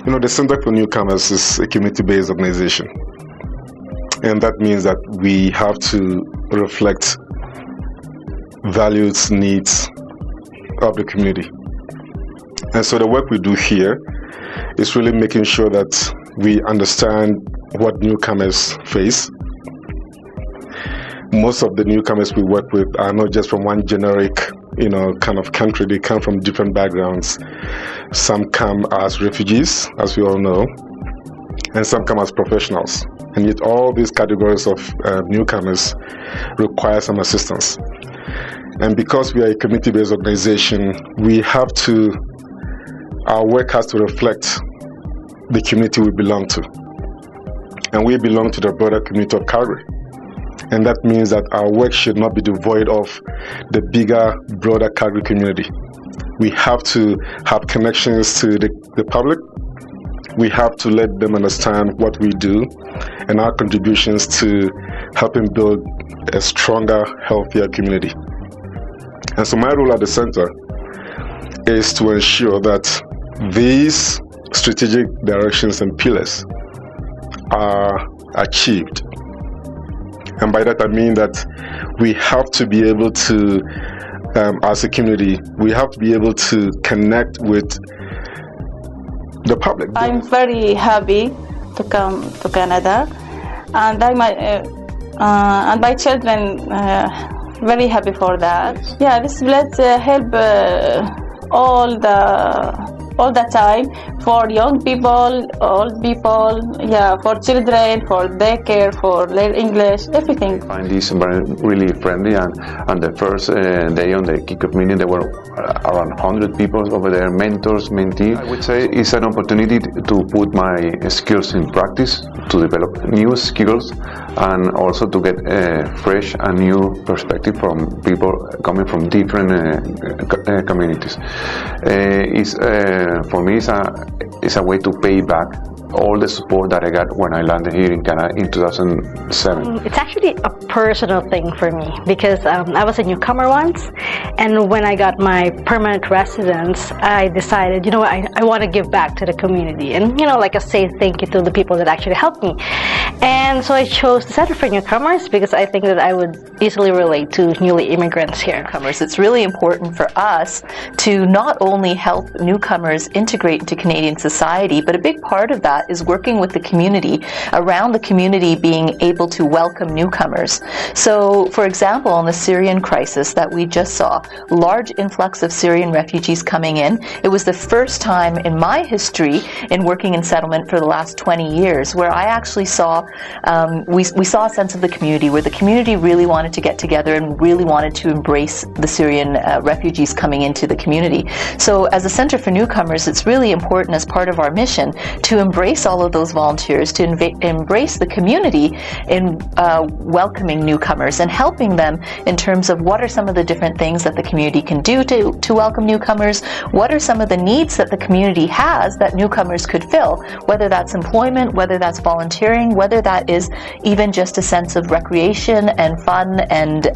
The Center for Newcomers is a community-based organization. And that means that we have to reflect values, needs of the community. And so the work we do here is really making sure that we understand what newcomers face. Most of the newcomers we work with are not just from one generic, kind of country. They come from different backgrounds. Some come as refugees, as we all know, and some come as professionals. And yet all these categories of newcomers require some assistance. And because we are a community-based organization, our work has to reflect the community we belong to. And we belong to the broader community of Calgary. And that means that our work should not be devoid of the bigger, broader Calgary community. We have to have connections to the public. We have to let them understand what we do and our contributions to helping build a stronger, healthier community. And so my role at the center is to ensure that these strategic directions and pillars are achieved. And by that I mean that we have to be able to, as a community, we have to be able to connect with the public. I'm very happy to come to Canada, and my children very happy for that. Yeah, this place help all the time for young people, old people, for children, for daycare, for learn English, everything. I find this environment really friendly, and the first day on the kickoff meeting there were around 100 people over there, mentors, mentees. I would say it's an opportunity to put my skills in practice, to develop new skills, and also to get a fresh and new perspective from people coming from different communities. For me, it's a way to pay back all the support that I got when I landed here in Canada in 2007. It's actually a personal thing for me because I was a newcomer once, and when I got my permanent residence, I decided, I want to give back to the community and, say thank you to the people that actually helped me. And so I chose the Center for Newcomers because I think that I would easily relate to newly immigrants here. Newcomers. It's really important for us to not only help newcomers integrate into Canadian society, but a big part of that is working with the community, around the community being able to welcome newcomers. So, for example, on the Syrian crisis that we just saw, large influx of Syrian refugees coming in. It was the first time in my history in working in settlement for the last 20 years where I actually saw, we saw a sense of the community, where the community really wanted to get together and really wanted to embrace the Syrian refugees coming into the community. So as a Center for Newcomers, it's really important as part of our mission to embrace all of those volunteers, to embrace the community in welcoming newcomers and helping them in terms of what are some of the different things that the community can do to welcome newcomers, what are some of the needs that the community has that newcomers could fill, whether that's employment, whether that's volunteering, whether that is even just a sense of recreation and fun and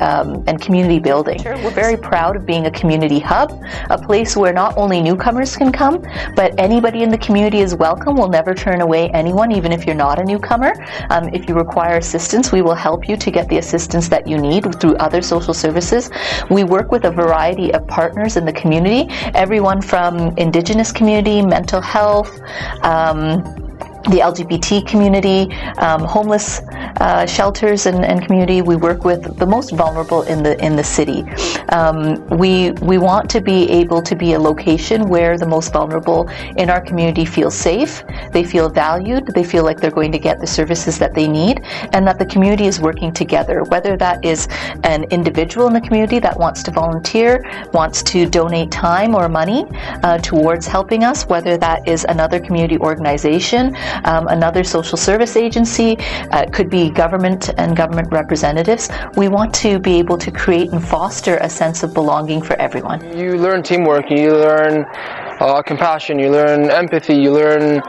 community building. We're very proud of being a community hub, a place where not only newcomers can come, but anybody in the community is welcome. We'll never turn away anyone, even if you're not a newcomer. If you require assistance, we will help you to get the assistance that you need through other social services. We work with a variety of partners in the community, everyone from Indigenous community, mental health, the LGBT community, homeless shelters and community. We work with the most vulnerable in the city. We want to be able to be a location where the most vulnerable in our community feel safe, they feel valued, they feel like they're going to get the services that they need, and that the community is working together, whether that is an individual in the community that wants to volunteer, wants to donate time or money towards helping us, whether that is another community organization, another social service agency, could be government and government representatives. We want to be able to create and foster a sense of belonging for everyone. You learn teamwork, you learn compassion, you learn empathy, you learn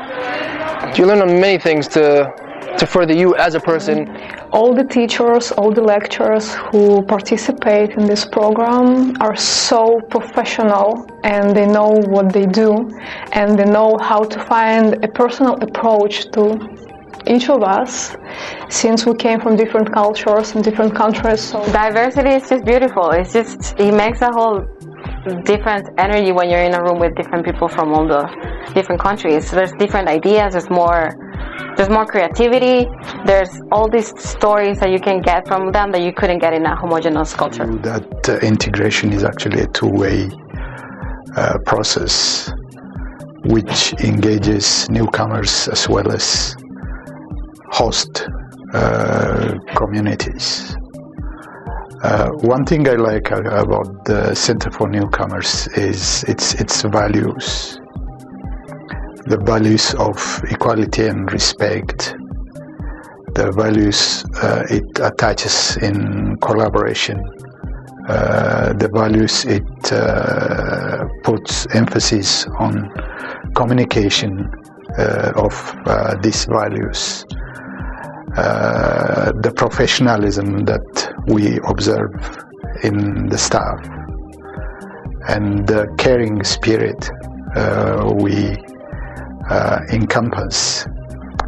many things to to further you as a person? All the teachers, all the lecturers who participate in this program are so professional, and they know what they do, and they know how to find a personal approach to each of us, since we came from different cultures and different countries. So diversity is just beautiful. It makes a whole different energy when you're in a room with different people from all the different countries. There's different ideas, there's more creativity, there's all these stories that you can get from them that you couldn't get in a homogeneous culture. That integration is actually a two-way process which engages newcomers as well as host communities. One thing I like about the Center for Newcomers is its values. The values of equality and respect, the values it attaches in collaboration, the values it puts emphasis on communication of these values, the professionalism that we observe in the staff, and the caring spirit we encompass,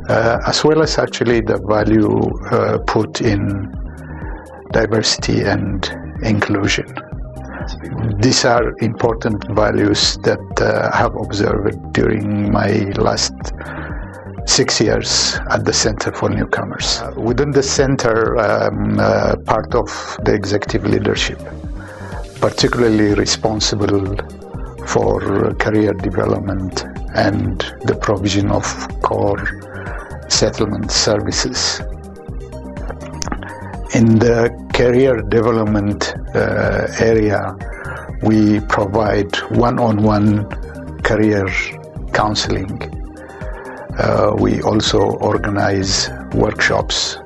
as well as actually the value put in diversity and inclusion. These are important values that I have observed during my last 6 years at the Center for Newcomers. Within the center, part of the executive leadership, particularly responsible for career development and the provision of core settlement services. In the career development area, we provide one-on-one career counseling. We also organize workshops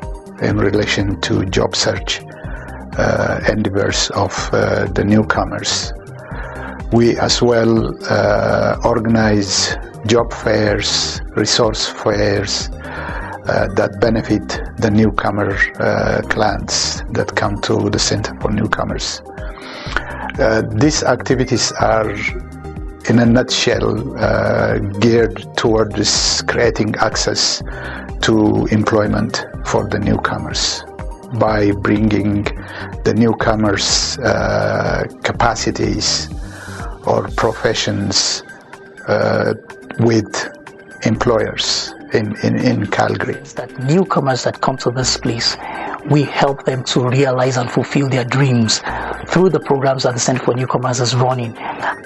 in relation to job search endeavors of the newcomers. We as well organize job fairs, resource fairs that benefit the newcomer clients that come to the Center for Newcomers. These activities are, in a nutshell, geared towards creating access to employment for the newcomers by bringing the newcomers' capacities or professions with employers in Calgary. That newcomers that come to this place, we help them to realize and fulfill their dreams through the programs that the Center for Newcomers is running.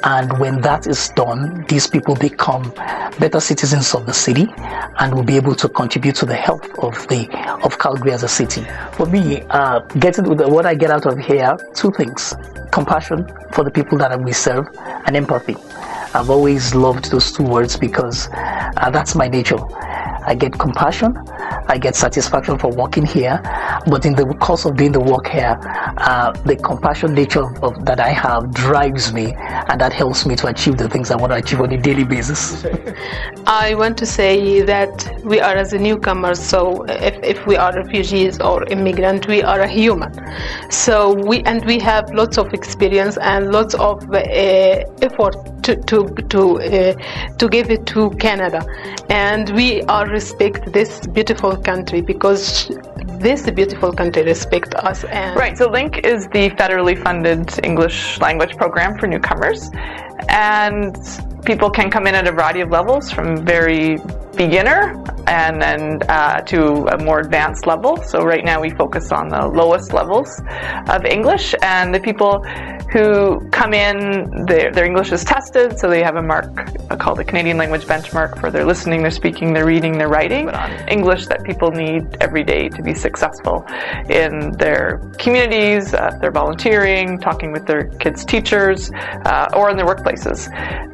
And when that is done, these people become better citizens of the city and will be able to contribute to the health of Calgary as a city. For me, what I get out of here, two things: compassion for the people that we serve, and empathy. I've always loved those two words because that's my nature. I get compassion, I get satisfaction for working here, but in the course of doing the work here, the compassion nature that I have drives me, and that helps me to achieve the things I want to achieve on a daily basis. I want to say that we are as a newcomers, so if we are refugees or immigrant, we are a human. So we have lots of experience and lots of effort to give it to Canada, and we are respect this beautiful country because this beautiful country respect us. And right, so LINK is the federally funded English language program for newcomers, and people can come in at a variety of levels, from very beginner and then to a more advanced level. So right now we focus on the lowest levels of English, and the people who come in, their English is tested, so they have a mark called the Canadian Language Benchmark for their listening, their speaking, their reading, their writing, but on English that people need every day to be successful in their communities, they're volunteering, talking with their kids' teachers, or in their workplaces.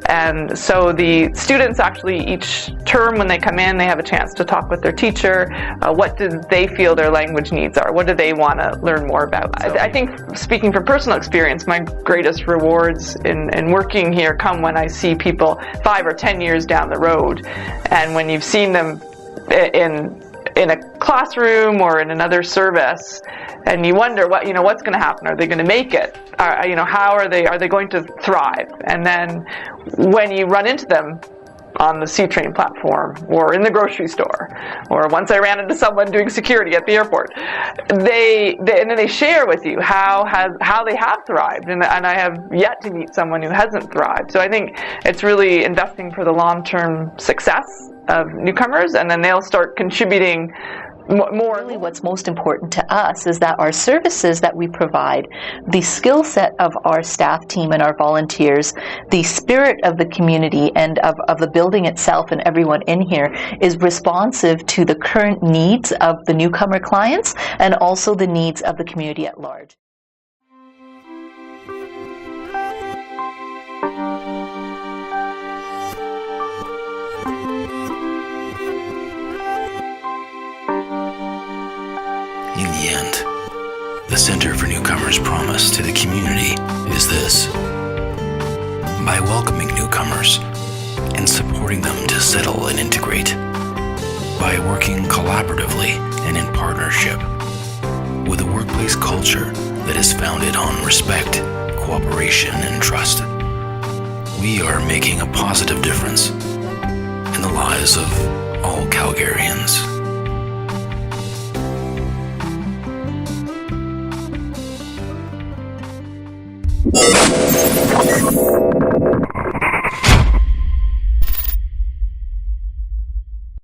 And so the students actually, each term when they come in, they have a chance to talk with their teacher. What do they feel their language needs are? What do they want to learn more about? So I think, speaking from personal experience, my greatest rewards in working here come when I see people 5 or 10 years down the road, and when you've seen them in in a classroom or in another service, and you wonder what's going to happen. Are they going to make it? How are they going to thrive? And then when you run into them on the C-train platform or in the grocery store, or once I ran into someone doing security at the airport, and then they share with you how they have thrived, and I have yet to meet someone who hasn't thrived. So I think it's really investing for the long-term success of newcomers, and then they'll start contributing more. Really, what's most important to us is that our services that we provide, the skill set of our staff team and our volunteers, the spirit of the community and of the building itself and everyone in here is responsive to the current needs of the newcomer clients and also the needs of the community at large. In the end, the Center for Newcomers' promise to the community is this: by welcoming newcomers and supporting them to settle and integrate, by working collaboratively and in partnership with a workplace culture that is founded on respect, cooperation, and trust, we are making a positive difference in the lives of all Calgarians.